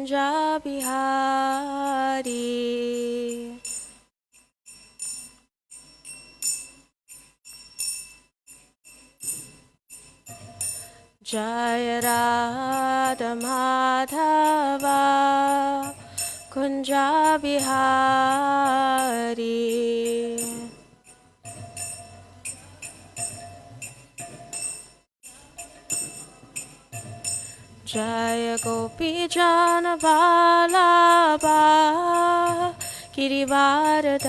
Kunja Bihari. Jaya Radha Madhava Kunja Bihari. Jaya Gopi Jana Vallabha Girivardhari.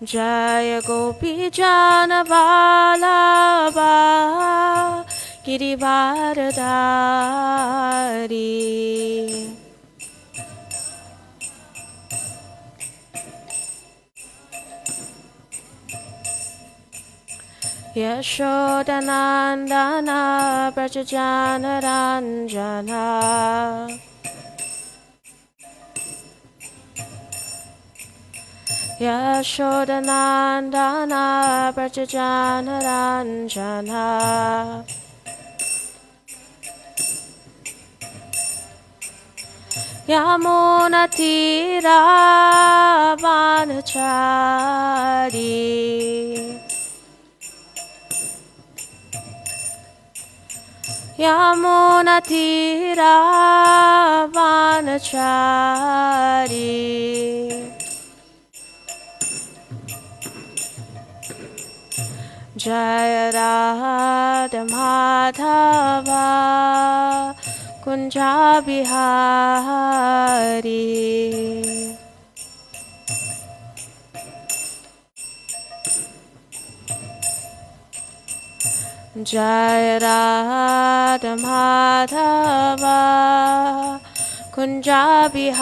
Jaya Gopi Jana Vallabha Girivardhari. Yashodanandana Brajajana Ranjana. Yashodanandana Brajajana Ranjana. Yamunatira Vanachari. Yamunatira Vanachari. Jaya Radha Madhava Kunja Bihari. Jaya Radha Madhava Kunja Bihari.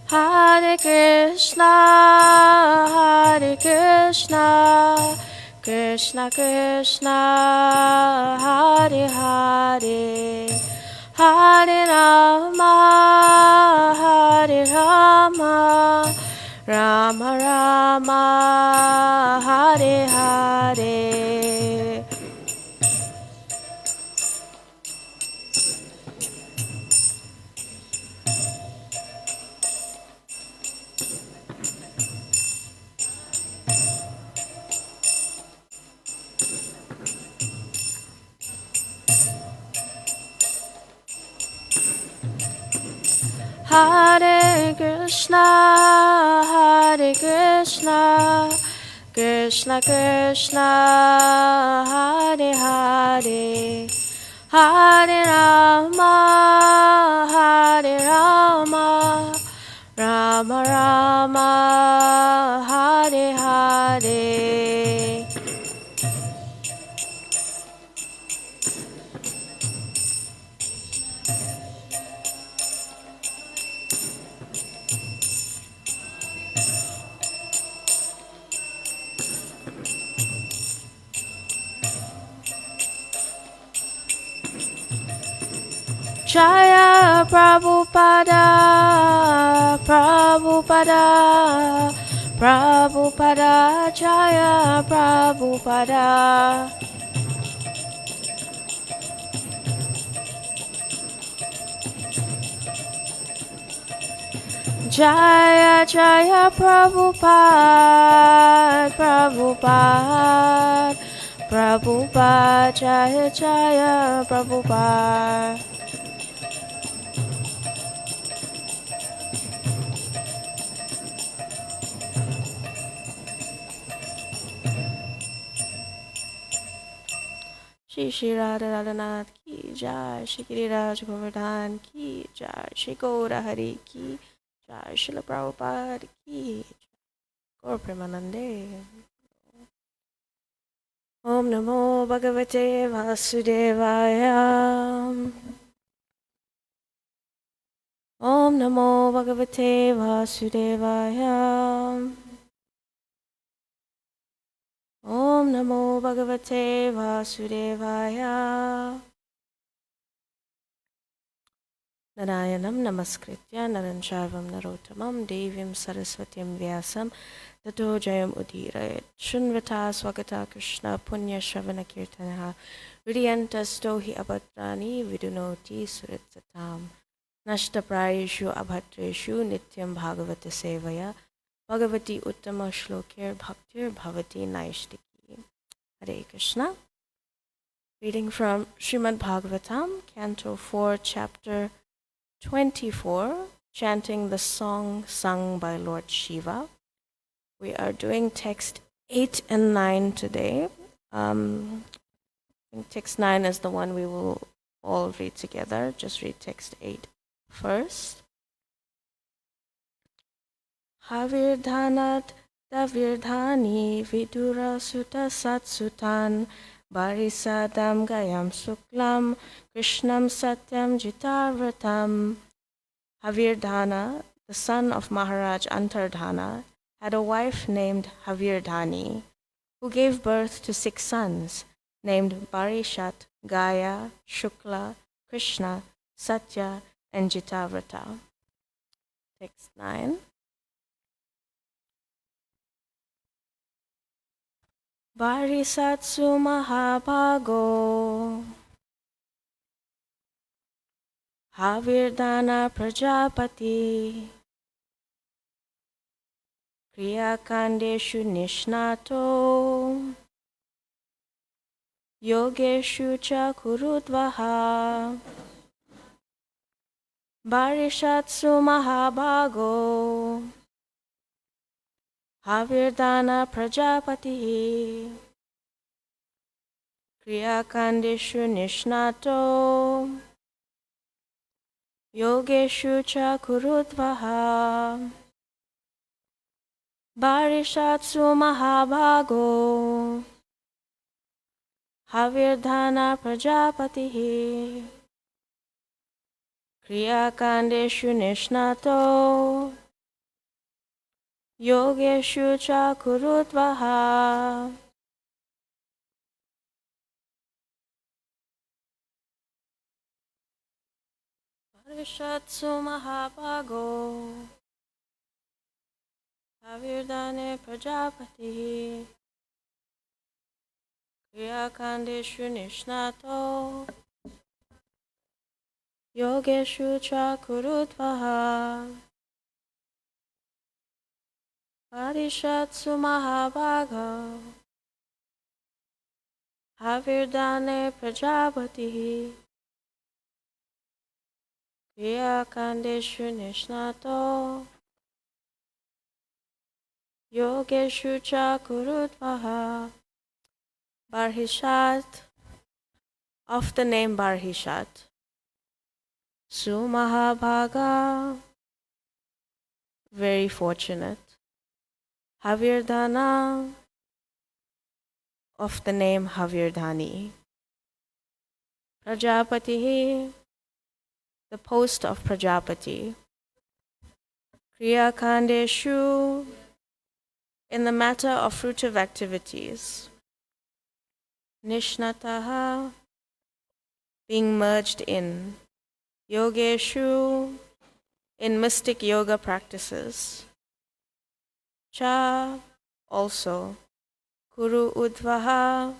Hare Krishna, Hare Krishna, Krishna Krishna, Hare Hare, Hare Rama, Hare Rama, Rama Rama, Hare Hare. Hare Krishna, Hare Krishna, Krishna Krishna, Hare Hare, Hare Rama, Hare Rama, Rama Rama, Hare Hare. Jaya Prabhupada, Prabhupada, Prabhupada, Jaya Prabhupada. Jaya Jaya Prabhupada, Prabhupada, Prabhupada, Jaya Jaya Prabhupada. Shri Shri Radha Radhanath ki Jai, Shri Giriraj Govardhan ki Jai, Shri Gaura Hari ki Jai, Srila Prabhupada ki Gaur Premanande. Om Namo Bhagavate Vasudevaya. Om Namo Bhagavate Vasudevaya. Om Namo Bhagavate Vasudevaya. Narayanam namaskritya naranchaivam narottamam devim saraswatim vyasam tato jayam udirayat shunvata swagata krishna punya shravana kirtanaha vidyantas tohi abhadrani vidunoti suritsatam nashtaprayeshu abhatreshu nityam bhagavata sevaya bhagavati uttama shlokir bhaktir bhavati naishtiki. Hare Krishna. Reading from Srimad Bhagavatam, Canto 4, Chapter 24, chanting the song sung by Lord Shiva. We are doing text 8 and 9 today. I think text 9 is the one we will all read together. Just read text 8 first. Havirdhanat Davirdhani Vidura Sutta Satsutan Barisadam Gayam Suklam Krishnam Satyam Jitarvatam. Havirdhana, the son of Maharaj Antardhana, had a wife named Havirdhani, who gave birth to 6 sons, named Barishat, Gaya, Shukla, Krishna, Satya, and Jitavrata. Text 9. Barisatsu Mahabhago Havirdhana Prajapati Kriyakandeshu Nishnato Yogeshu Cha Kurudvaha. Barishatsu Mahabhago Havirdhana Prajapati Kriyakandeshu Nishnato Yogeshu Cha Kurudvaha. Barishatsu Mahabhago Havirdhana Prajapati Kriyakandeshu Nishnato Yogeshu Cha Kurudvaha. Barishatsu Mahabhago Havirdhane Prajapati Kriyakandeshu Nishnato Yogeshu Cha Kurudvaha. Barishatsu Mahabhago Havirdhane Prajapati Kriyakandeshu Nishnato Yogeshu Cha Kurudvaha. Barhishat, of the name Barhishat. Sumahabhaga, very fortunate. Havirdhana, of the name Havirdhani. Prajapati, the post of Prajapati. Kriyakandeshu, in the matter of fruitive activities. Nishnataha, being merged in. Yogeshu, in mystic yoga practices. Cha, also. Kuru Udvaha,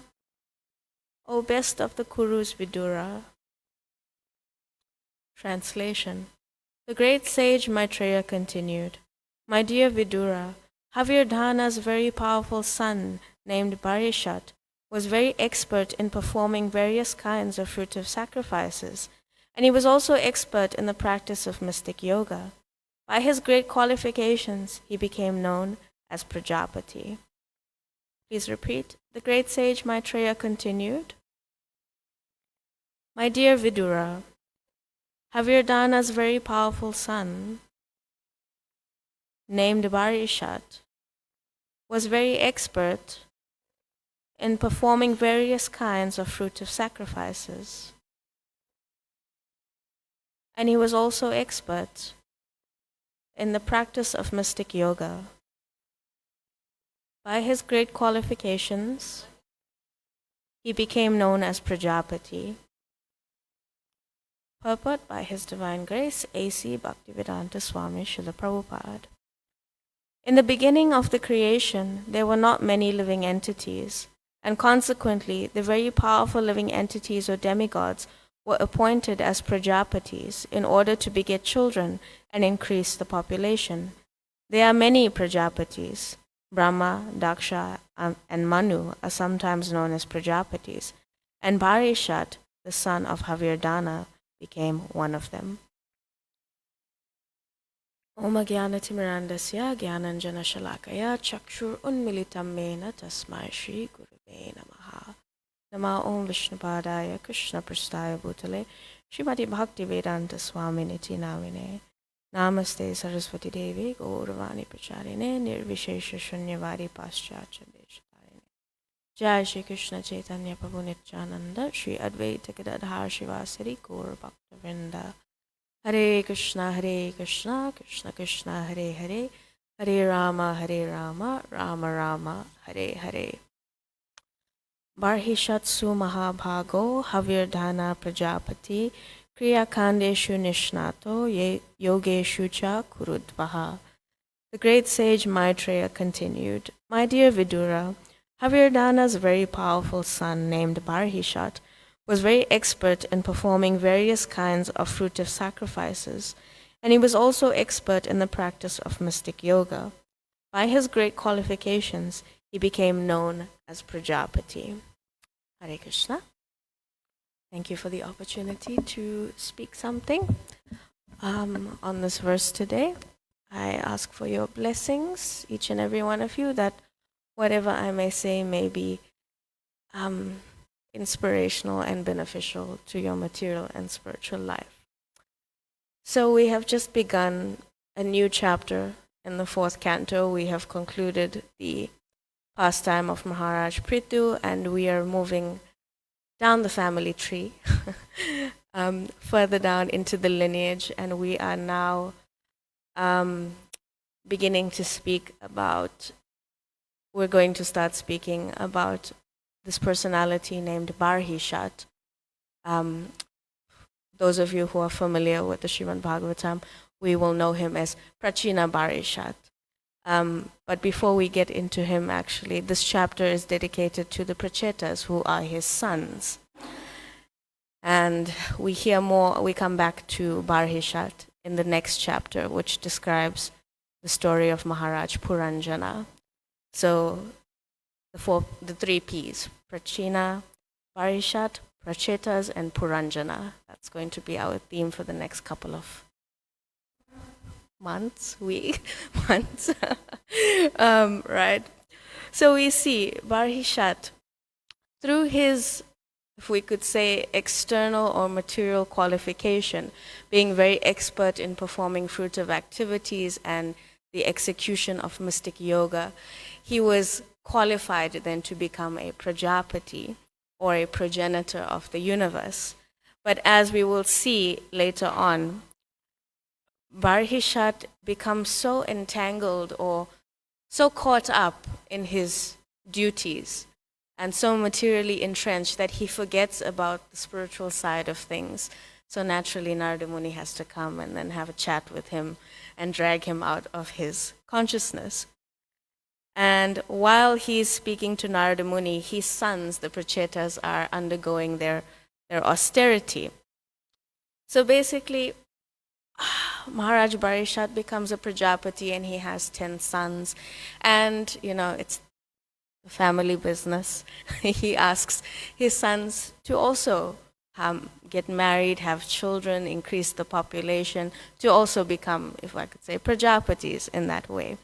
O best of the Kurus Vidura. Translation. The great sage Maitreya continued, My dear Vidura, Havirdhana's very powerful son, named Barishat, was very expert in performing various kinds of fruitive sacrifices, and he was also expert in the practice of mystic yoga. By his great qualifications, he became known as Prajapati. Please repeat. The great sage Maitreya continued, My dear Vidura, Havirdhana's very powerful son, named Barishat, was very expert in performing various kinds of fruitive sacrifices. And he was also expert in the practice of mystic yoga. By his great qualifications, he became known as Prajapati. Purport by His Divine Grace, A.C. Bhaktivedanta Swami Srila Prabhupada. In the beginning of the creation, there were not many living entities, and consequently, the very powerful living entities or demigods were appointed as Prajapatis in order to beget children and increase the population. There are many Prajapatis. Brahma, Daksha, and Manu are sometimes known as Prajapatis, and Barishat, the son of Havirdana, became one of them. Om Jnanatimirandasya Jnananjana Shalakaya Chakshur Unmilitam Mena Tasmai Shri Gurave Namaha. Nama Om Vishnupadaya Krishna Prastaya Bhutale Srimati Bhaktivedanta Swaminiti Namine. Namaste Saraswati Devi Gauravani Pracharine Nirvishesha Shunyavadi Paschatya Deshatarine. Jai Shri Krishna Chaitanya Prabhu Nityananda Shri Advaita Gadadhar Shivasari Gaura Bhaktavinda. Hare Krishna Krishna Krishna Hare Hare Hare Rama Rama Rama Hare Hare. Barhishatsu Mahabhago Havirdhana Prajapati Kriya Kandeshu Nishnato Yogeshu Cha Kurudvaha. The great sage Maitreya continued, My dear Vidura, Havirdhana's very powerful son named Barhishat was very expert in performing various kinds of fruitive sacrifices, and he was also expert in the practice of mystic yoga. By his great qualifications, he became known as Prajapati. Hare Krishna. Thank you for the opportunity to speak something on this verse today. I ask for your blessings, each and every one of you, that whatever I may say may be inspirational and beneficial to your material and spiritual life. So we have just begun a new chapter in the 4th canto. We have concluded the pastime of Maharaj Prithu, and we are moving down the family tree, further down into the lineage, and we are now beginning to speak about, we're going to start speaking about this personality named Barhishat. Those of you who are familiar with the Srimad Bhagavatam, we will know him as Prachina Barishat. But before we get into him, actually, this chapter is dedicated to the Prachetas, who are his sons. And we hear more, we come back to Barhishat in the next chapter, which describes the story of Maharaj Puranjana. So the 3 P's, Prachina, Barishat, Prachetas, and Puranjana. That's going to be our theme for the next couple of months. Right? So we see Barhishat, through his, if we could say, external or material qualification, being very expert in performing fruitive activities and the execution of mystic yoga, he was qualified then to become a Prajapati, or a progenitor of the universe. But as we will see later on, Barhishat becomes so entangled or so caught up in his duties and so materially entrenched that he forgets about the spiritual side of things. So naturally, Narada Muni has to come and then have a chat with him and drag him out of his consciousness. And while he's speaking to Narada Muni, his sons, the Prachetas, are undergoing their austerity. So basically, Maharaj Barishat becomes a Prajapati and he has 10 sons. And, it's the family business. He asks his sons to also get married, have children, increase the population, to also become, if I could say, Prajapatis in that way.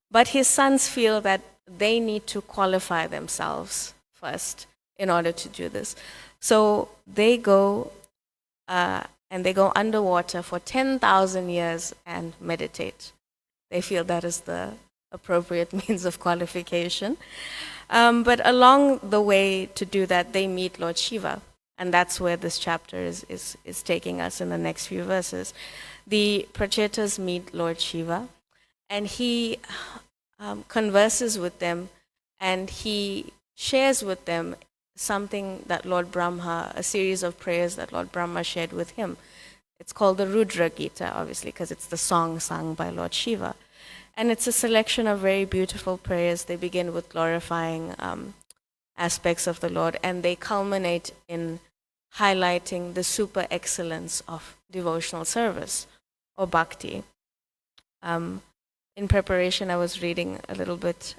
But his sons feel that they need to qualify themselves first in order to do this. So they go and they go underwater for 10,000 years and meditate. They feel that is the appropriate means of qualification. But along the way to do that, they meet Lord Shiva. And that's where this chapter is taking us in the next few verses. The Prachetas meet Lord Shiva, and he converses with them, and he shares with them something that Lord Brahma, a series of prayers that Lord Brahma shared with him. It's called the Rudra Gita, obviously, because it's the song sung by Lord Shiva. And it's a selection of very beautiful prayers. They begin with glorifying aspects of the Lord, and they culminate in highlighting the super excellence of devotional service or bhakti. In preparation, I was reading a little bit.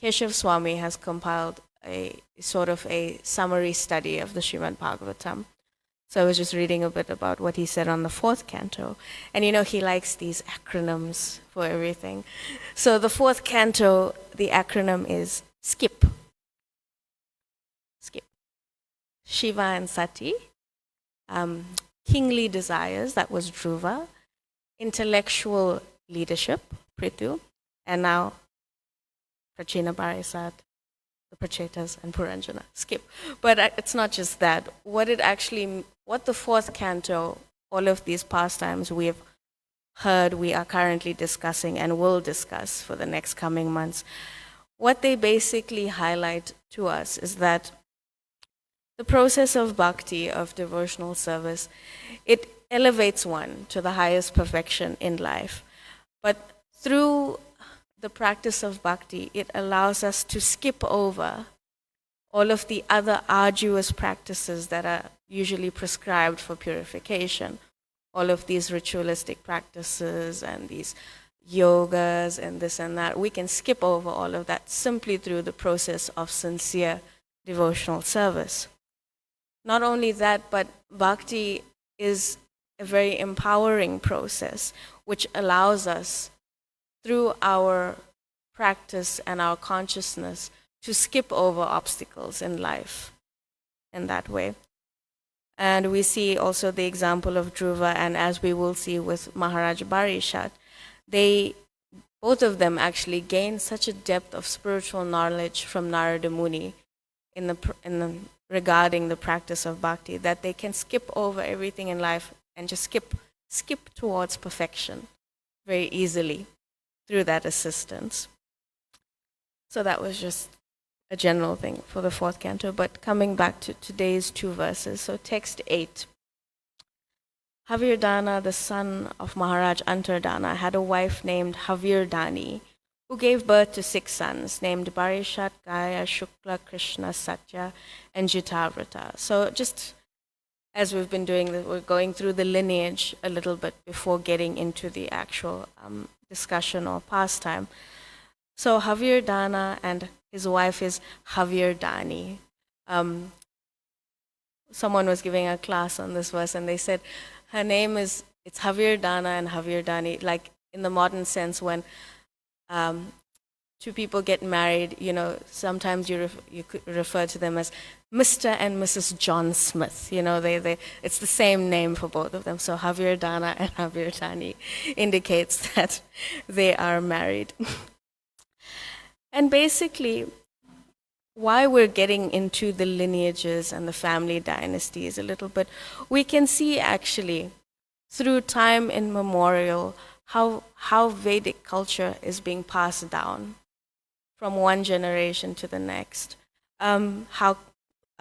Keshav Swami has compiled a sort of a summary study of the Srimad Bhagavatam. So I was just reading a bit about what he said on the 4th canto. And he likes these acronyms for everything. So the 4th canto, the acronym is SKIP. SKIP. Shiva and Sati. Kingly desires, that was Dhruva. Intellectual leadership, Prithu. And now Prachina Barisat, the Prachetas, and Puranjana. SKIP. But it's not just that. What the 4th canto, all of these pastimes we have heard, we are currently discussing and will discuss for the next coming months, what they basically highlight to us is that the process of bhakti, of devotional service, it elevates one to the highest perfection in life. But through the practice of bhakti, it allows us to skip over all of the other arduous practices that are usually prescribed for purification. All of these ritualistic practices and these yogas and this and that, we can skip over all of that simply through the process of sincere devotional service. Not only that, but bhakti is a very empowering process which allows us, through our practice and our consciousness, to skip over obstacles in life in that way. And we see also the example of Dhruva, and as we will see with Maharaj Barishat, both of them actually gained such a depth of spiritual knowledge from Narada Muni regarding the practice of bhakti that they can skip over everything in life and just skip towards perfection very easily through that assistance. So that was just a general thing for the 4th canto. But coming back to today's 2 verses, so text 8. Havirdana, the son of Maharaj Antardana, had a wife named Havirdani, who gave birth to 6 sons, named Barishat, Gaya, Shukla, Krishna, Satya, and Jitavrata. So just as we've been doing, we're going through the lineage a little bit before getting into the actual discussion or pastime. So Havirdana and his wife is Havirdani. Someone was giving a class on this verse and they said her name it's Havirdana and Havirdani, like in the modern sense when 2 people get married, sometimes you could refer to them as Mr. and Mrs. John Smith. It's the same name for both of them. So Havirdana and Havirdani indicates that they are married. And basically, why we're getting into the lineages and the family dynasties a little bit, we can see actually through time immemorial how Vedic culture is being passed down from one generation to the next, how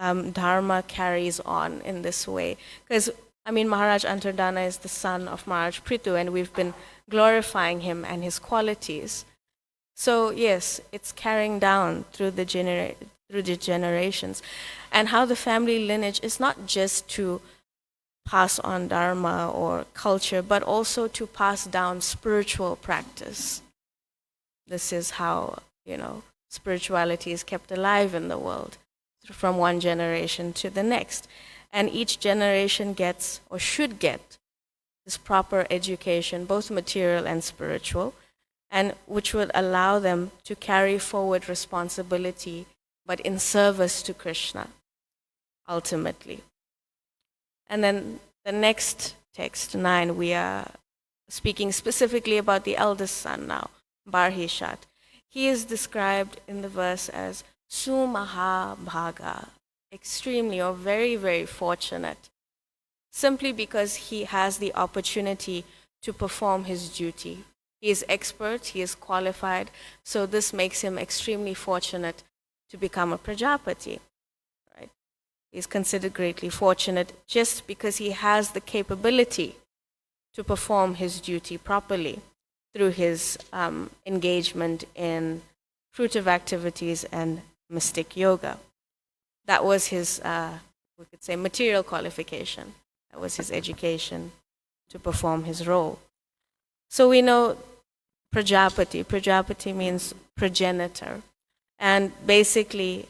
Dharma carries on in this way. Because, Maharaj Antardana is the son of Maharaj Prithu, and we've been glorifying him and his qualities. So yes, it's carrying down through the generations. And how the family lineage is not just to pass on dharma or culture, but also to pass down spiritual practice. This is how, spirituality is kept alive in the world from one generation to the next. And each generation gets or should get this proper education, both material and spiritual, and which would allow them to carry forward responsibility, but in service to Krishna, ultimately. And then the next text, 9, we are speaking specifically about the eldest son now, Barhishat. He is described in the verse as Sumahabhaga, extremely or very, very fortunate, simply because he has the opportunity to perform his duty. He is expert, he is qualified, so this makes him extremely fortunate to become a Prajapati. Right? He's considered greatly fortunate just because he has the capability to perform his duty properly through his engagement in fruitive activities and mystic yoga. That was his, we could say, material qualification. That was his education to perform his role. So we know Prajapati. Prajapati means progenitor. And basically,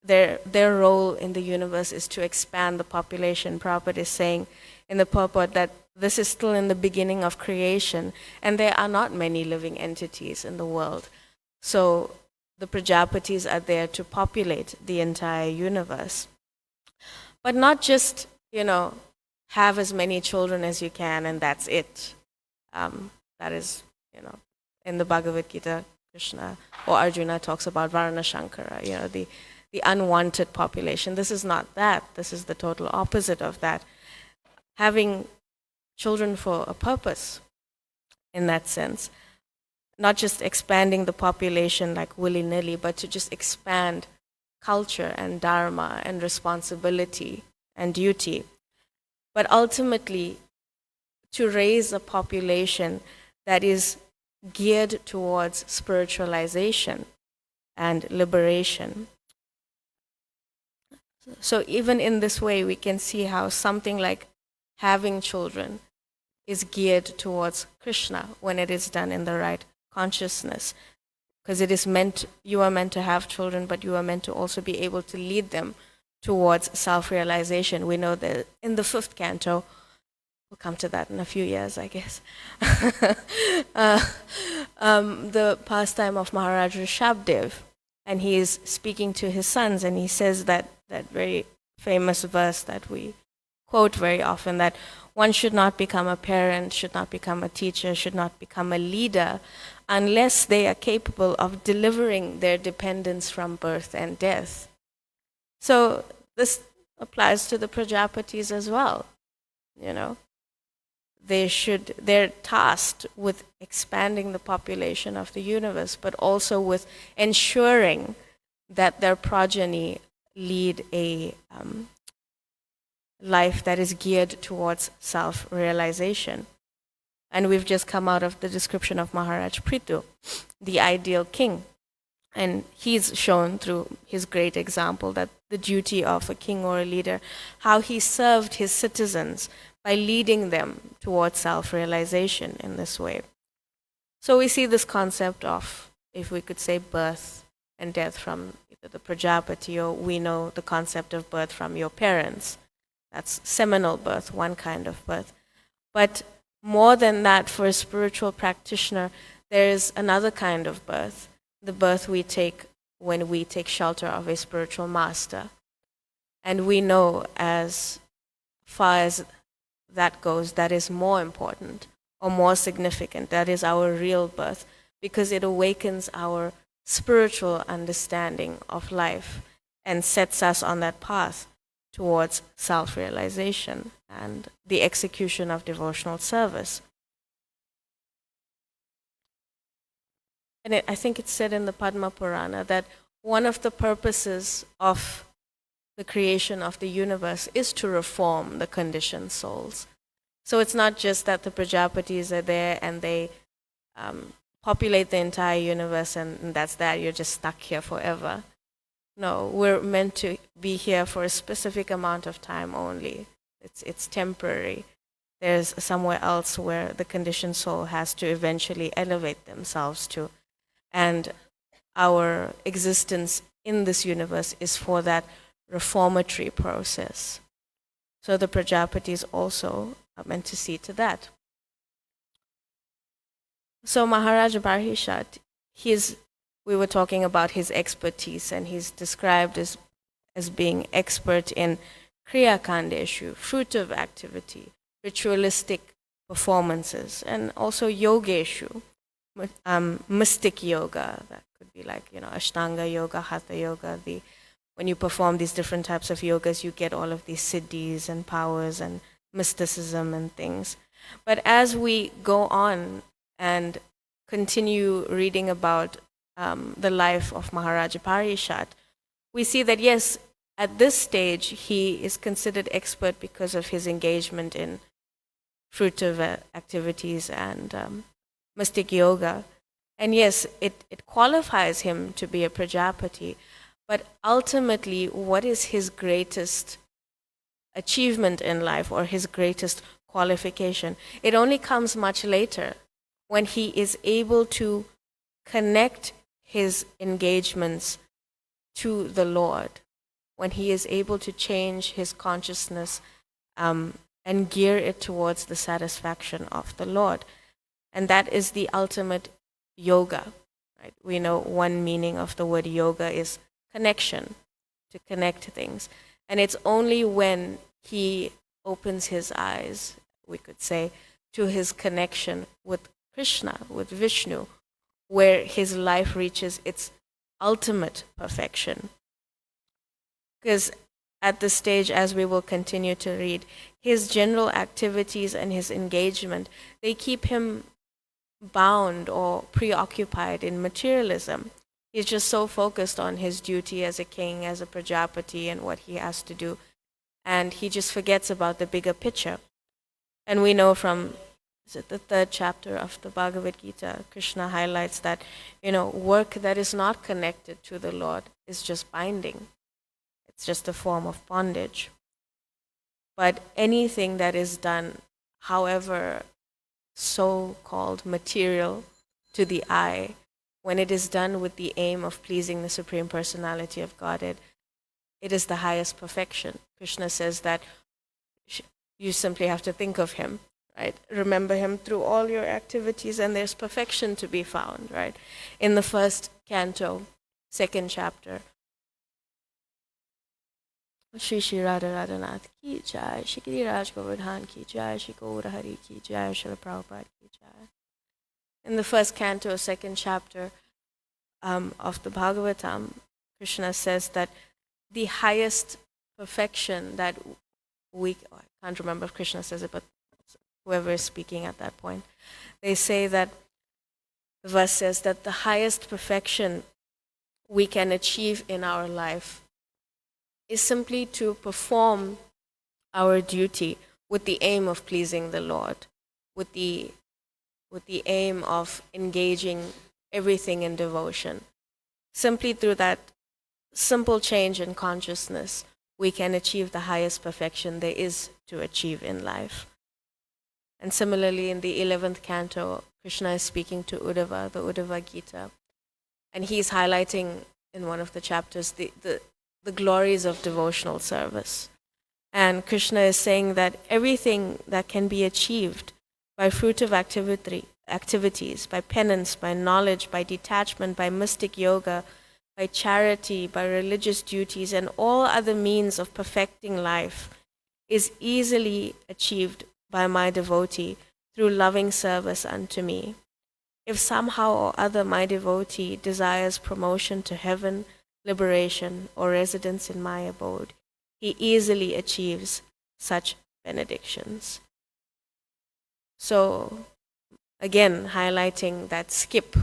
their role in the universe is to expand the population. Prabhupada is saying in the purport that this is still in the beginning of creation, and there are not many living entities in the world. So the Prajapatis are there to populate the entire universe. But not just, have as many children as you can and that's it. That is, in the Bhagavad Gita, Krishna or Arjuna talks about Varna Shankara, the unwanted population. This is not that. This is the total opposite of that. Having children for a purpose, in that sense. Not just expanding the population like willy-nilly, but to just expand culture and dharma and responsibility and duty. But ultimately, to raise a population that is geared towards spiritualization and liberation. So even in this way, we can see how something like having children is geared towards Krishna when it is done in the right consciousness. Because you are meant to have children, but you are meant to also be able to lead them towards self-realization. We know that in the 5th canto, we'll come to that in a few years, I guess, the pastime of Maharaj Rishabdev, and he is speaking to his sons, and he says that very famous verse that we quote very often, that one should not become a parent, should not become a teacher, should not become a leader, unless they are capable of delivering their dependents from birth and death. So this applies to the Prajapatis as well, They're tasked with expanding the population of the universe, but also with ensuring that their progeny lead a life that is geared towards self-realization. And we've just come out of the description of Maharaj Prithu, the ideal king. And he's shown through his great example that the duty of a king or a leader, how he served his citizens by leading them towards self-realization in this way. So we see this concept of, if we could say, birth and death from either the Prajapati, or we know the concept of birth from your parents. That's seminal birth, one kind of birth. But more than that, for a spiritual practitioner, there is another kind of birth, the birth we take when we take shelter of a spiritual master. And we know, as far as that goes, that is more important or more significant. That is our real birth, because it awakens our spiritual understanding of life and sets us on that path towards self-realization and the execution of devotional service. And I think it's said in the Padma Purana that one of the purposes of the creation of the universe is to reform the conditioned souls. So it's not just that the Prajapatis are there and they populate the entire universe and that's that, you're just stuck here forever. No, we're meant to be here for a specific amount of time only. It's temporary. There's somewhere else where the conditioned soul has to eventually elevate themselves to. And our existence in this universe is for that reformatory process. So the Prajapatis also are meant to see to that. So Maharaj Barhishat, we were talking about his expertise, and he's described as being expert in Kriya Kandeshu, fruitive activity, ritualistic performances, and also Yogeshu, mystic yoga. That could be like, Ashtanga yoga, Hatha yoga. When you perform these different types of yogas, you get all of these siddhis and powers and mysticism and things. But as we go on and continue reading about the life of Maharaja Parishat, we see that yes, at this stage he is considered expert because of his engagement in fruitive activities and mystic yoga. And yes, it qualifies him to be a Prajapati, but ultimately, what is his greatest achievement in life or his greatest qualification? It only comes much later when he is able to connect his engagements to the Lord, when he is able to change his consciousness and gear it towards the satisfaction of the Lord. And that is the ultimate yoga. Right? We know one meaning of the word yoga is connection, to connect things. And it's only when he opens his eyes, we could say, to his connection with Krishna, with Vishnu, where his life reaches its ultimate perfection. Because at this stage, as we will continue to read, his general activities and his engagement, they keep him bound or preoccupied in materialism. He's just so focused on his duty as a king, as a Prajapati, and what he has to do. And he just forgets about the bigger picture. And we know from the third chapter of the Bhagavad Gita, Krishna highlights that, work that is not connected to the Lord is just binding. It's just a form of bondage. But anything that is done, however so-called material to the eye, when it is done with the aim of pleasing the Supreme Personality of Godhead, it is the highest perfection. Krishna says that you simply have to think of him, right? Remember him through all your activities, and there's perfection to be found, right? In the first canto, second chapter, Shri Shri Radha Radhanath ki jai, Shri Giri Raj Govardhan ki jai, Shri Gaura Hari ki jai, Srila Prabhupada ki jai. In the first canto, second chapter of the Bhagavatam, Krishna says that the highest perfection that I can't remember if Krishna says it, but whoever is speaking at that point, they say that, the verse says that the highest perfection we can achieve in our life is simply to perform our duty with the aim of pleasing the Lord, with the aim of engaging everything in devotion. Simply through that simple change in consciousness, we can achieve the highest perfection there is to achieve in life. And similarly, in the 11th canto, Krishna is speaking to Uddhava, the Uddhava Gita, and he's highlighting in one of the chapters the glories of devotional service. And Krishna is saying that everything that can be achieved by fruitive activities, by penance, by knowledge, by detachment, by mystic yoga, by charity, by religious duties, and all other means of perfecting life is easily achieved by my devotee through loving service unto me. If somehow or other my devotee desires promotion to heaven, liberation, or residence in my abode, he easily achieves such benedictions. So, again, highlighting that skip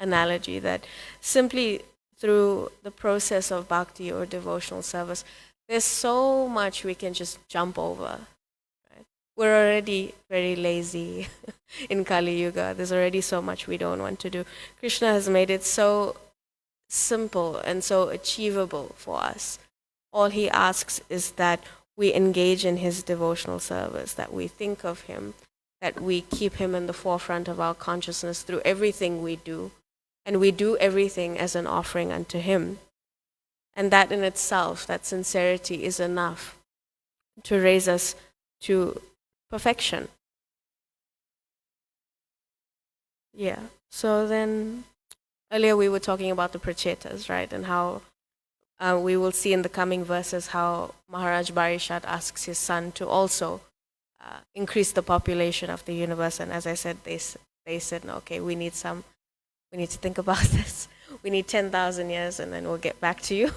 analogy, that simply through the process of bhakti or devotional service, there's so much we can just jump over. Right? We're already very lazy in Kali Yuga. There's already so much we don't want to do. Krishna has made it so simple and so achievable for us. All he asks is that we engage in his devotional service, that we think of him, that we keep him in the forefront of our consciousness through everything we do, and we do everything as an offering unto him. And that in itself, that sincerity, is enough to raise us to perfection. Yeah. So then, earlier we were talking about the prachetas, right? And how we will see in the coming verses how Maharaj Barishat asks his son to also increase the population of the universe. And as I said, they said, no, okay, we need to think about this. We need 10,000 years and then we'll get back to you.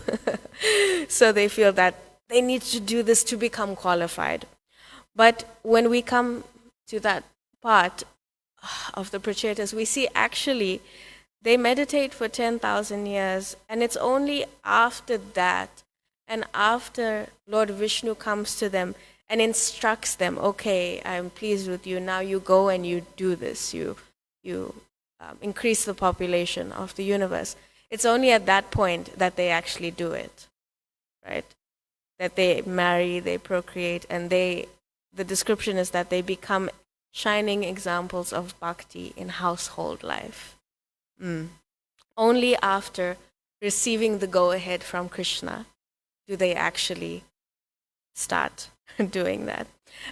So they feel that they need to do this to become qualified. But when we come to that part of the prachetas, we see actually They meditate for 10,000 years, and it's only after that, and after Lord Vishnu comes to them and instructs them, okay, I'm pleased with you, now you go and you do this, you increase the population of the universe. It's only at that point that they actually do it, right? That they marry, they procreate, and the description is that they become shining examples of bhakti in household life. Only after receiving the go-ahead from Krishna do they actually start doing that.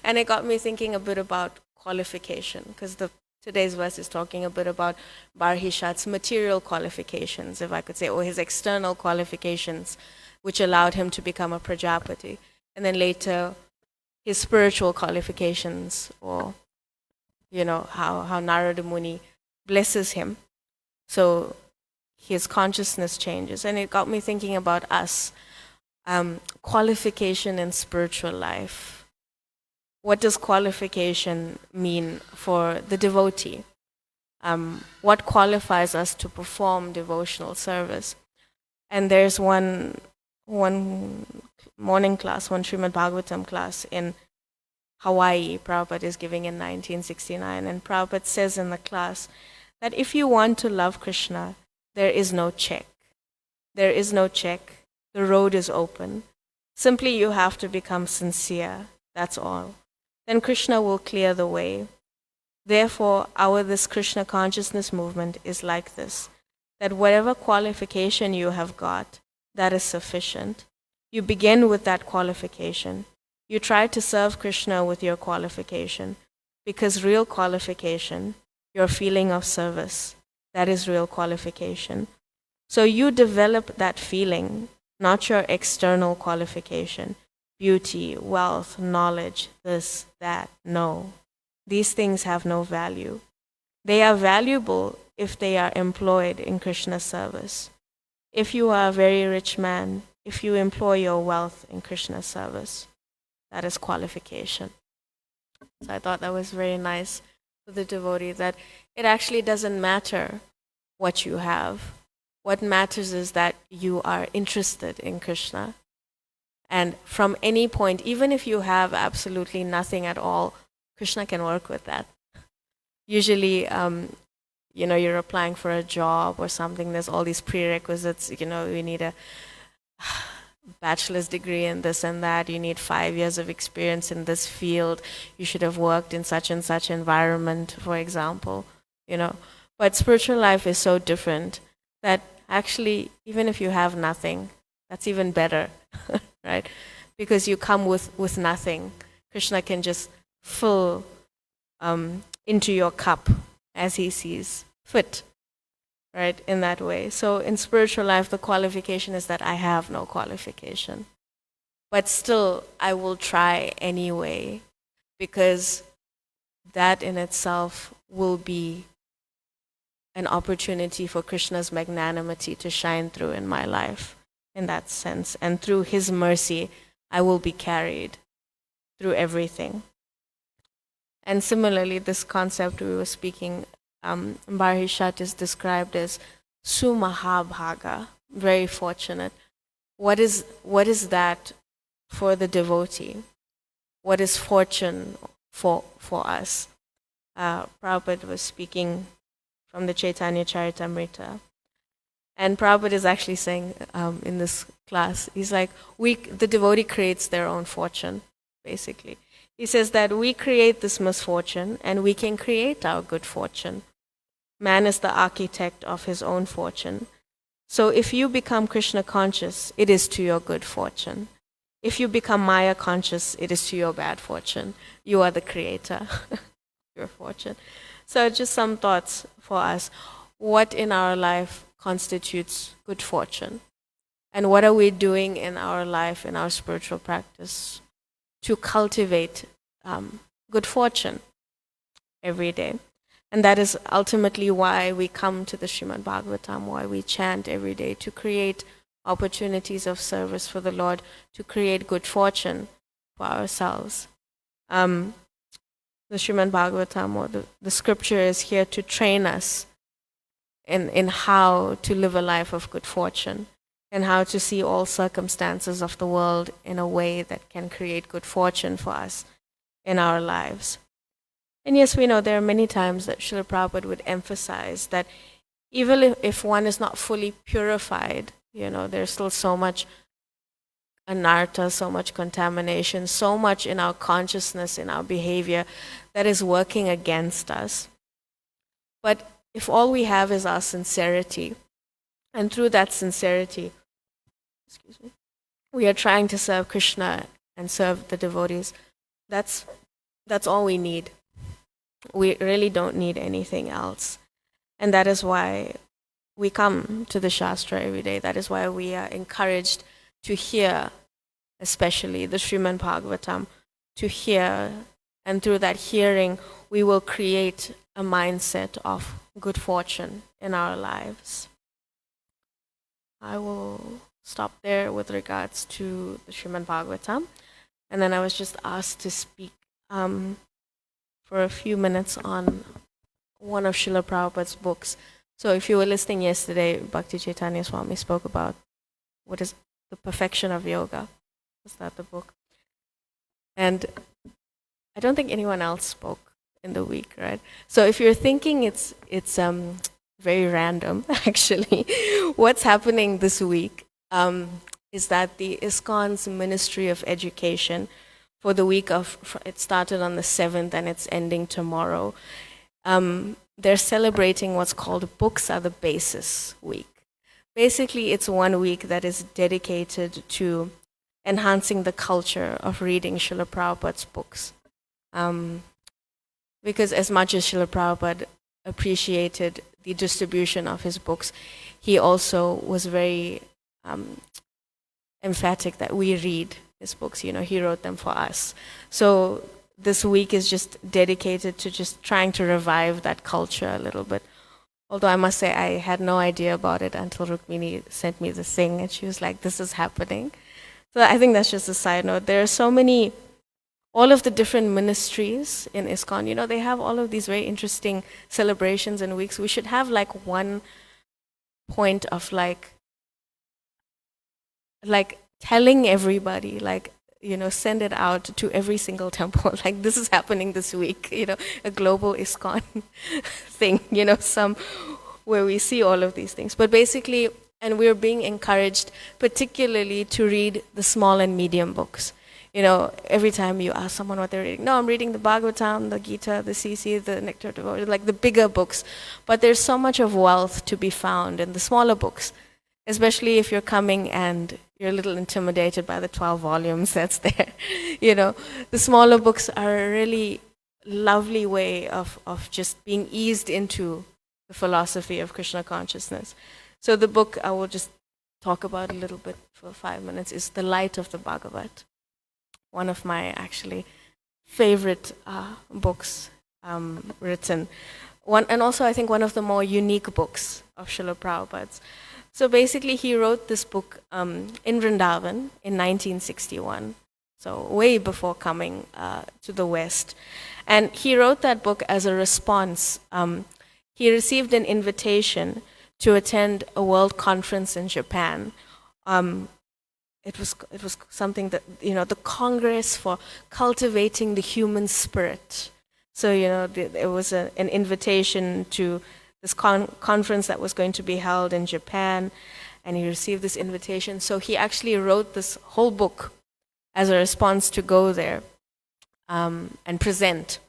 And it got me thinking a bit about qualification, because today's verse is talking a bit about Barhishat's material qualifications, if I could say, or his external qualifications, which allowed him to become a Prajapati. And then later, his spiritual qualifications, or, how Narada Muni blesses him. So his consciousness changes. And it got me thinking about us. Qualification in spiritual life. What does qualification mean for the devotee? What qualifies us to perform devotional service? And there's one morning class, one Srimad Bhagavatam class in Hawaii, Prabhupada is giving in 1969. And Prabhupada says in the class that if you want to love Krishna, there is no check. There is no check. The road is open. Simply you have to become sincere. That's all. Then Krishna will clear the way. Therefore, this Krishna consciousness movement is like this, that whatever qualification you have got, that is sufficient. You begin with that qualification. You try to serve Krishna with your qualification, because real qualification, your feeling of service, that is real qualification. So you develop that feeling, not your external qualification, beauty, wealth, knowledge, this, that. No. These things have no value. They are valuable if they are employed in Krishna's service. If you are a very rich man, if you employ your wealth in Krishna's service, that is qualification. So I thought that was very nice for the devotee, that it actually doesn't matter what you have. What matters is that you are interested in Krishna. And from any point, even if you have absolutely nothing at all, Krishna can work with that. Usually, you're applying for a job or something, there's all these prerequisites, we need a bachelor's degree in this and that, you need 5 years of experience in this field, you should have worked in such and such environment, for example, But spiritual life is so different that actually, even if you have nothing, that's even better, right? Because you come with nothing. Krishna can just fill into your cup as he sees fit, right? In that way. So in spiritual life, the qualification is that I have no qualification. But still, I will try anyway, because that in itself will be an opportunity for Krishna's magnanimity to shine through in my life, in that sense. And through his mercy, I will be carried through everything. And similarly, this concept we were speaking, Barhishat is described as Sumahabhaga, very fortunate. What is that for the devotee? What is fortune for us? Prabhupada was speaking from the Chaitanya Charitamrita. And Prabhupada is actually saying in this class, he's like, the devotee creates their own fortune, basically. He says that we create this misfortune and we can create our good fortune. Man is the architect of his own fortune. So if you become Krishna conscious, it is to your good fortune. If you become Maya conscious, it is to your bad fortune. You are the creator of your fortune. So just some thoughts for us. What in our life constitutes good fortune? And what are we doing in our life, in our spiritual practice, to cultivate good fortune every day? And that is ultimately why we come to the Srimad Bhagavatam, why we chant every day, to create opportunities of service for the Lord, to create good fortune for ourselves. The Srimad Bhagavatam, or the scripture, is here to train us in how to live a life of good fortune and how to see all circumstances of the world in a way that can create good fortune for us in our lives. And yes, we know there are many times that Srila Prabhupada would emphasize that even if one is not fully purified, there's still so much anartha, so much contamination, so much in our consciousness, in our behavior that is working against us. But if all we have is our sincerity, and through that sincerity, we are trying to serve Krishna and serve the devotees, that's all we need. We really don't need anything else. And that is why we come to the Shastra every day. That is why we are encouraged to hear, especially the Srimad Bhagavatam, to hear. And through that hearing, we will create a mindset of good fortune in our lives. I will stop there with regards to the Srimad Bhagavatam. And then I was just asked to speak for a few minutes on one of Srila Prabhupada's books. So if you were listening yesterday, Bhakti Chaitanya Swami spoke about what is the perfection of yoga. Was that the book? And I don't think anyone else spoke in the week, right? So if you're thinking it's very random, actually, what's happening this week is that the ISKCON's Ministry of Education for the week of, it started on the 7th and it's ending tomorrow. They're celebrating what's called Books Are the Basis Week. Basically, it's 1 week that is dedicated to enhancing the culture of reading Srila Prabhupada's books. Because as much as Srila Prabhupada appreciated the distribution of his books, he also was very emphatic that we read his books. He wrote them for us. So this week is just dedicated to just trying to revive that culture a little bit. Although I must say I had no idea about it until Rukmini sent me the thing and she was like, this is happening. So I think that's just a side note. There are so many, all of the different ministries in ISKCON, they have all of these very interesting celebrations and weeks. We should have like one point of like telling everybody, send it out to every single temple. Like, this is happening this week, a global ISKCON thing, some where we see all of these things. But basically, and we're being encouraged particularly to read the small and medium books. Every time you ask someone what they're reading, no, I'm reading the Bhagavatam, the Gita, the CC, the Nectar of Devotion, like the bigger books. But there's so much of wealth to be found in the smaller books, especially if you're coming and you're a little intimidated by the 12 volumes that's there. The smaller books are a really lovely way of just being eased into the philosophy of Krishna consciousness. So the book I will just talk about a little bit for 5 minutes is The Light of the Bhagavat. One of my actually favorite books written. And also I think one of the more unique books of Srila Prabhupada's. So basically he wrote this book in Vrindavan in 1961, so way before coming to the West. And he wrote that book as a response. He received an invitation to attend a world conference in Japan. It was something that, the Congress for Cultivating the Human Spirit. So, there was an invitation to this conference that was going to be held in Japan, and he received this invitation. So he actually wrote this whole book as a response to go there and present,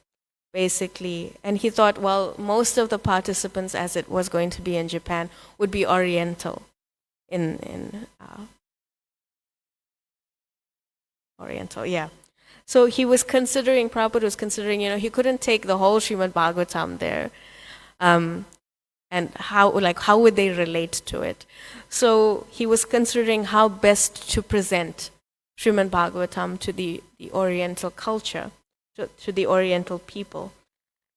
basically. And he thought, well, most of the participants, as it was going to be in Japan, would be Oriental, Oriental, yeah. So he was considering, Prabhupada was considering, he couldn't take the whole Srimad Bhagavatam there. And how would they relate to it? So he was considering how best to present Srimad Bhagavatam to the Oriental culture, to the Oriental people.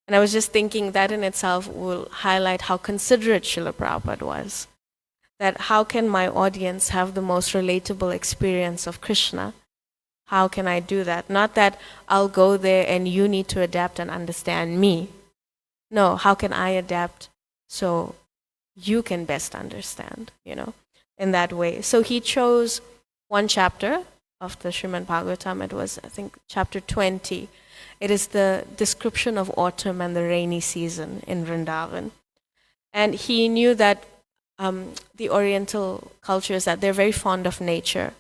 And I was just thinking that in itself will highlight how considerate Srila Prabhupada was. That how can my audience have the most relatable experience of Krishna? How can I do that? Not that I'll go there and you need to adapt and understand me. No, how can I adapt so you can best understand, in that way. So he chose one chapter of the Srimad Bhagavatam. It was, I think, chapter 20. It is the description of autumn and the rainy season in Vrindavan. And he knew that the Oriental cultures, that they're very fond of nature,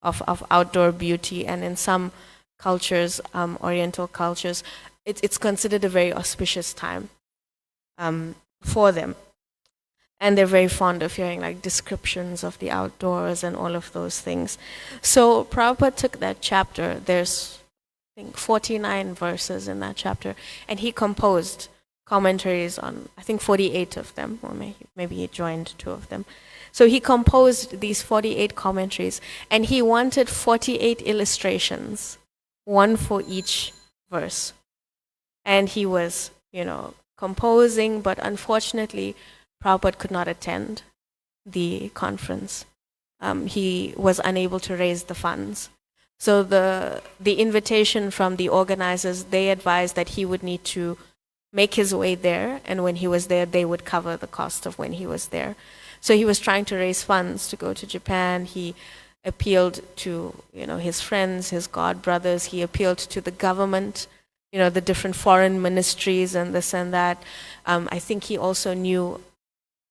of outdoor beauty, and in some cultures, Oriental cultures, it's considered a very auspicious time for them. And they're very fond of hearing like descriptions of the outdoors and all of those things. So Prabhupada took that chapter. There's, I think, 49 verses in that chapter, and he composed commentaries on, I think, 48 of them, or maybe he joined 2 of them. So he composed these 48 commentaries, and he wanted 48 illustrations, one for each verse. And he was, composing, but unfortunately, Prabhupada could not attend the conference. He was unable to raise the funds. So the invitation from the organizers, they advised that he would need to make his way there, and when he was there, they would cover the cost of when he was there. So he was trying to raise funds to go to Japan. He appealed to, his friends, his god brothers. He appealed to the government, the different foreign ministries and this and that. I think he also knew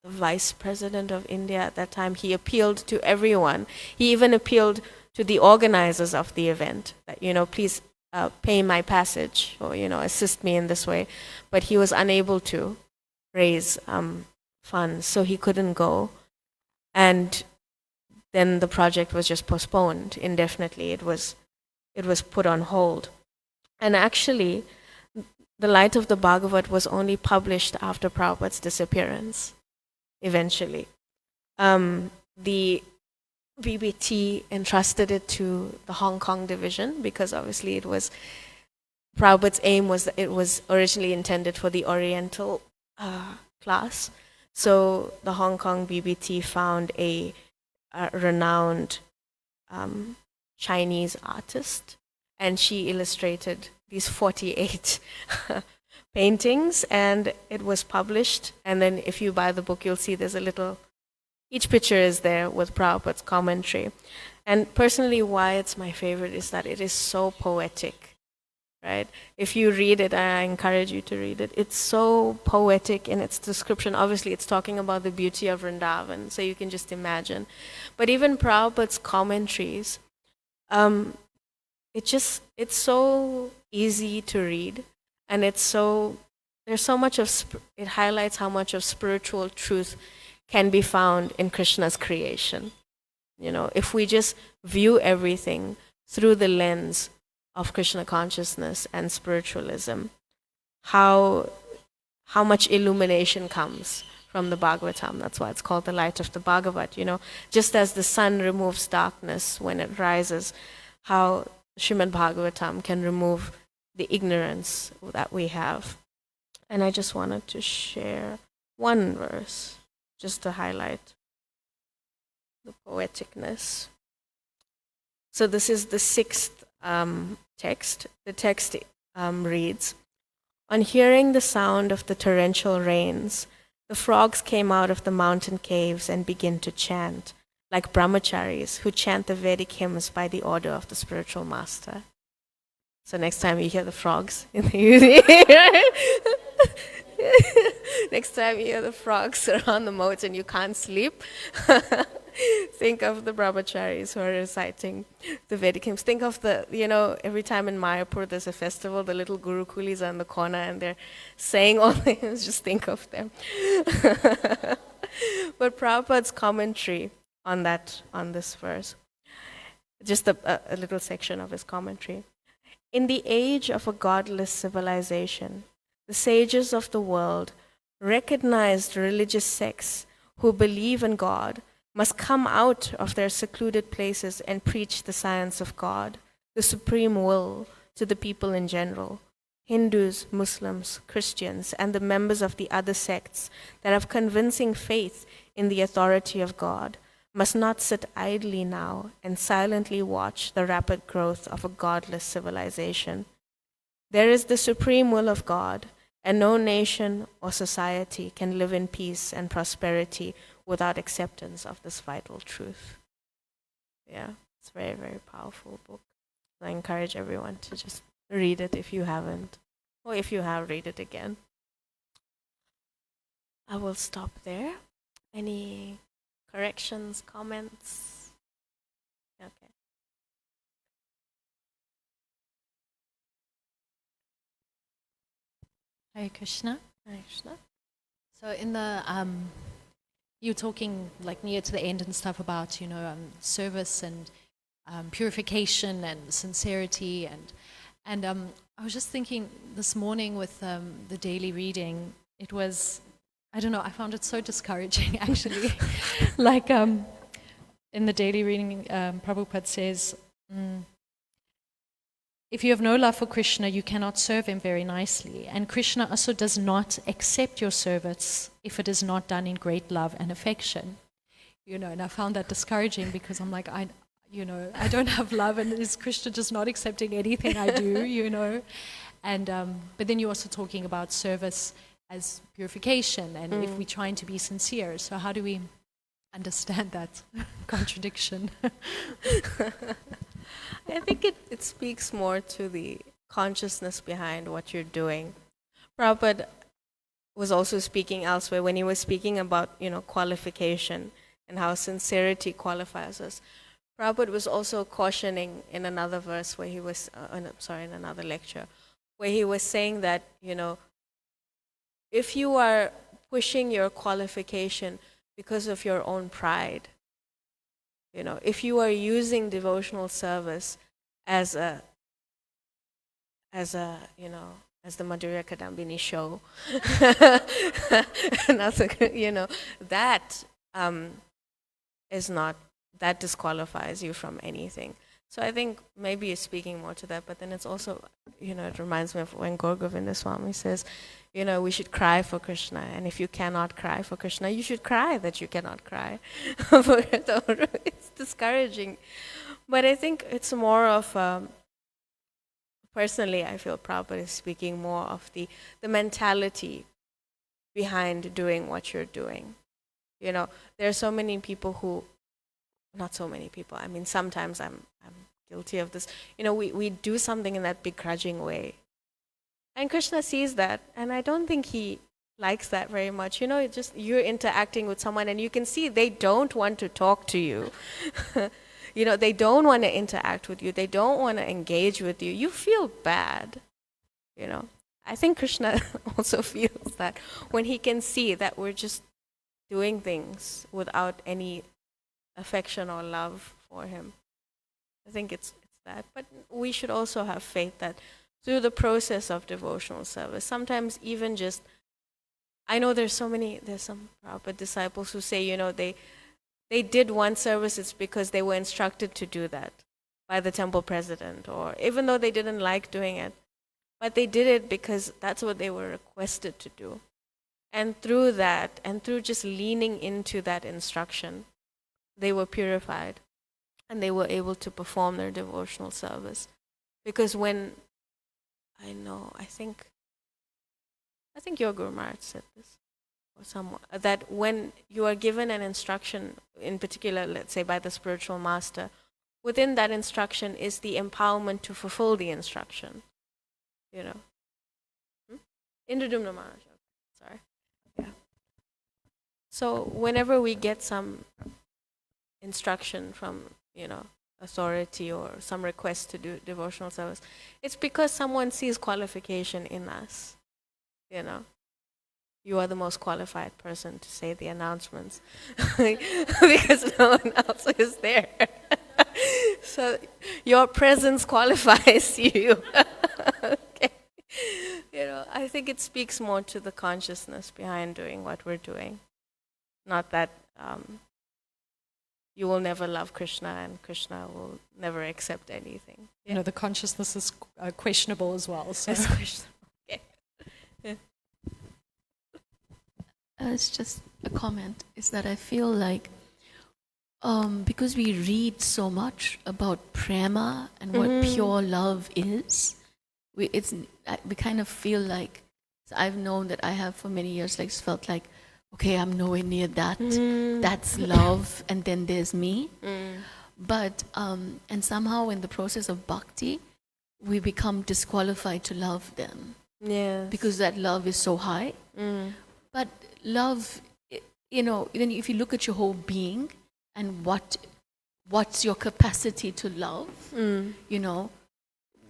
the vice president of India at that time. He appealed to everyone. He even appealed to the organizers of the event that, please pay my passage, or, assist me in this way. But he was unable to raise funds, so he couldn't go. And then the project was just postponed indefinitely. It was put on hold. And actually, the Light of the Bhagavat was only published after Prabhupada's disappearance, eventually. The VBT entrusted it to the Hong Kong division, because obviously Prabhupada's aim was that it was originally intended for the Oriental class. So the Hong Kong VBT found a renowned Chinese artist, and she illustrated these 48 paintings, and it was published. And then if you buy the book, you'll see there's each picture is there with Prabhupada's commentary. And personally, why it's my favorite is that it is so poetic, right? If you read it, I encourage you to read it. It's so poetic in its description. Obviously, it's talking about the beauty of Vrindavan, so you can just imagine. But even Prabhupada's commentaries, it's so easy to read, and there's so much of, it highlights how much of spiritual truth can be found in Krishna's creation. If we just view everything through the lens of Krishna consciousness and spiritualism, how much illumination comes from the Bhagavatam. That's why it's called the Light of the Bhagavat. Just as the sun removes darkness when it rises, how Srimad Bhagavatam can remove the ignorance that we have. And I just wanted to share one verse, just to highlight the poeticness. So this is the 6th text. The text reads, "On hearing the sound of the torrential rains, the frogs came out of the mountain caves and began to chant, like brahmacharis who chant the Vedic hymns by the order of the spiritual master." So next time you hear the frogs in the evening, next time you hear the frogs around the moat and you can't sleep, think of the brahmacharis who are reciting the Vedic hymns. Think of every time in Mayapur there's a festival, the little gurukulis are in the corner and they're saying all the hymns. Just think of them. But Prabhupada's commentary on this verse, just a little section of his commentary. "In the age of a godless civilization, the sages of the world, recognized religious sects who believe in God, must come out of their secluded places and preach the science of God, the supreme will, to the people in general. Hindus, Muslims, Christians, and the members of the other sects that have convincing faith in the authority of God must not sit idly now and silently watch the rapid growth of a godless civilization. There is the supreme will of God, and no nation or society can live in peace and prosperity without acceptance of this vital truth. Yeah, it's a very, very powerful book. I encourage everyone to just read it if you haven't, or if you have, read it again. I will stop there. Any corrections, comments? Okay. Hare Krishna. Hare Krishna. So in the you're talking like near to the end and stuff about service and purification and sincerity and I was just thinking this morning with the daily reading, it was, I don't know, I found it so discouraging actually. Like in the daily reading, Prabhupada says, if you have no love for Krishna, you cannot serve him very nicely. And Krishna also does not accept your service if it is not done in great love and affection. And I found that discouraging because I'm like, I don't have love, and is Krishna just not accepting anything I do, And but then you're also talking about service as purification, and if we're trying to be sincere. So how do we understand that contradiction? I think it speaks more to the consciousness behind what you're doing. Prabhupada was also speaking elsewhere when he was speaking about, qualification and how sincerity qualifies us. Prabhupada was also cautioning in another verse where he was, in another lecture, where he was saying that, if you are pushing your qualification because of your own pride, if you are using devotional service as the Madhurya Kadambini show, that disqualifies you from anything. So I think maybe you're speaking more to that, but then it's also, it reminds me of when Gaura Govinda Swami says, we should cry for Krishna, and if you cannot cry for Krishna, you should cry that you cannot cry. It's discouraging. But I think it's more of, personally, I feel Prabhupada is speaking more of the mentality behind doing what you're doing. There are so many people who, not so many people, I mean, sometimes I'm guilty of this. We do something in that begrudging way. And Krishna sees that, and I don't think he likes that very much. You're interacting with someone and you can see they don't want to talk to you. They don't want to interact with you. They don't want to engage with you. You feel bad. I think Krishna also feels that when he can see that we're just doing things without any affection or love for him. I think it's that. But we should also have faith that through the process of devotional service, sometimes even just, I know there's some Prabhupada disciples who say, they did one service, it's because they were instructed to do that by the temple president, or even though they didn't like doing it, but they did it because that's what they were requested to do. And through that, and through just leaning into that instruction, they were purified and they were able to perform their devotional service. Because when, I think your Guru Maharaj said this, or someone, that when you are given an instruction, in particular, let's say by the spiritual master, within that instruction is the empowerment to fulfill the instruction. Indradumna Maharaj, sorry. Yeah. So whenever we get some instruction from, authority or some request to do devotional service, it's because someone sees qualification in us. You are the most qualified person to say the announcements because no one else is there. So your presence qualifies you. Okay. I think it speaks more to the consciousness behind doing what we're doing. Not that you will never love Krishna and Krishna will never accept anything. The consciousness is questionable as well. So. It's questionable. Okay. Yeah. It's just a comment, is that I feel like because we read so much about prema and what pure love is, we kind of feel like So I've known that I have for many years like felt like, okay, I'm nowhere near that. That's love, and then there's me. But and somehow in the process of bhakti, we become disqualified to love them. Yes. Because that love is so high. But love, then if you look at your whole being and what's your capacity to love,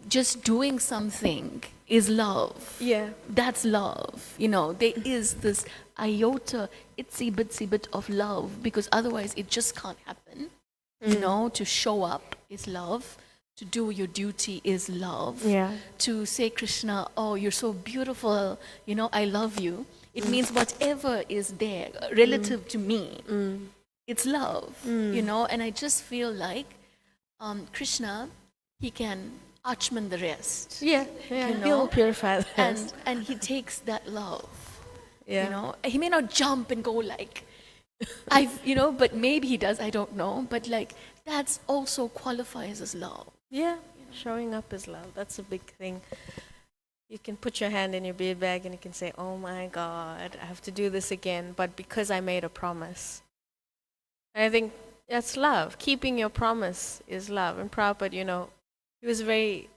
just doing something is love. Yeah. That's love. There is this iota, itsy bitsy bit of love, because otherwise it just can't happen. To show up is love. To do your duty is love. Yeah. To say, Krishna, oh, you're so beautiful, I love you. It means whatever is there relative to me, it's love, and I just feel like Krishna, he can Achman the rest. Yeah. He'll purify the rest. And he takes that love. Yeah. He may not jump and go like, but maybe he does, I don't know. But like, that's also qualifies as love. Yeah. Showing up is love. That's a big thing. You can put your hand in your beard bag and you can say, oh my God, I have to do this again, but because I made a promise. And I think that's love. Keeping your promise is love. And Prabhupada, he was very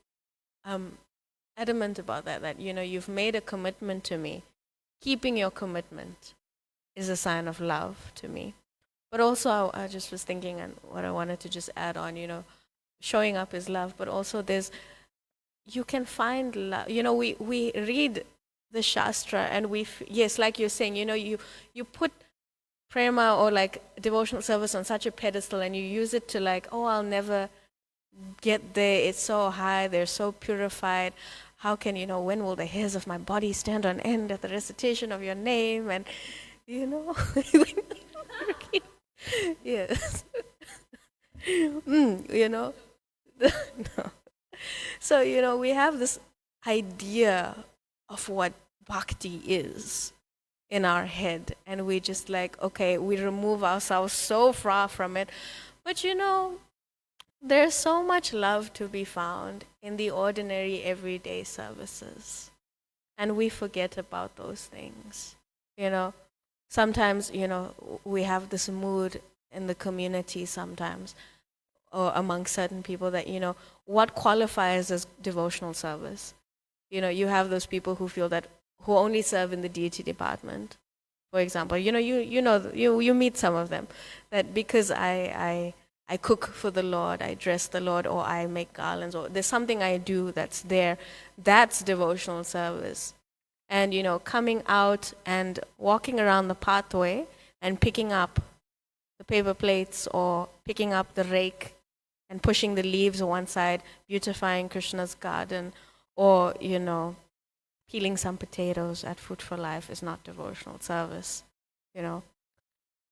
adamant about that, you've made a commitment to me. Keeping your commitment is a sign of love to me. But also, I just was thinking, and what I wanted to just add on, showing up is love, but also you can find love. We read the Shastra and yes, like you're saying, you put prema or like devotional service on such a pedestal and you use it to like, oh, I'll never get there. It's so high. They're so purified. How can, when will the hairs of my body stand on end at the recitation of your name? And, yes. No. So, we have this idea of what bhakti is in our head, and we just like, okay, we remove ourselves so far from it. But there's so much love to be found in the ordinary everyday services, and we forget about those things. Sometimes, we have this mood in the community sometimes, or among certain people that, what qualifies as devotional service? You have those people who feel that, who only serve in the deity department, for example. You meet some of them, that because I cook for the Lord, I dress the Lord, or I make garlands, or there's something I do that's there, that's devotional service. And, coming out and walking around the pathway and picking up the paper plates or picking up the rake and pushing the leaves on one side, beautifying Krishna's garden, or, peeling some potatoes at Food for Life is not devotional service.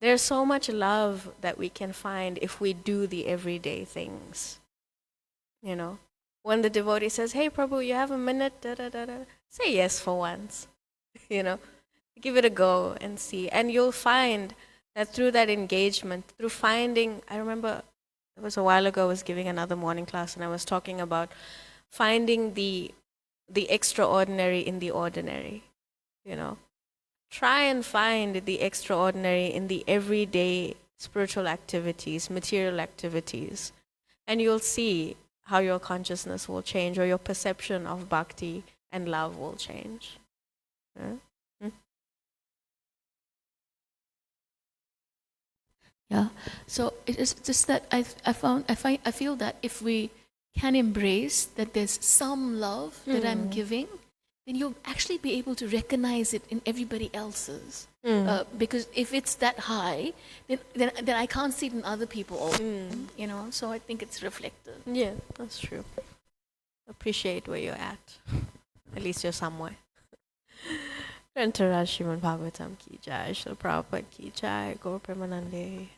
There's so much love that we can find if we do the everyday things. When the devotee says, hey, Prabhu, you have a minute, say yes for once. Give it a go and see. And you'll find that through that engagement, through finding, I remember it was a while ago, I was giving another morning class and I was talking about finding the extraordinary in the ordinary. Try and find the extraordinary in the everyday spiritual activities, material activities, and you'll see how your consciousness will change, or your perception of bhakti and love will change. Yeah. So it is just that I feel that if we can embrace that there's some love that I'm giving, then you'll actually be able to recognize it in everybody else's. Because if it's that high, then I can't see it in other people also. So I think it's reflective. Yeah, that's true. Appreciate where you're at. At least you're somewhere. Srimad Bhagavatam ki jai, Srila Prabhupada ki jai, Gaura Premanande.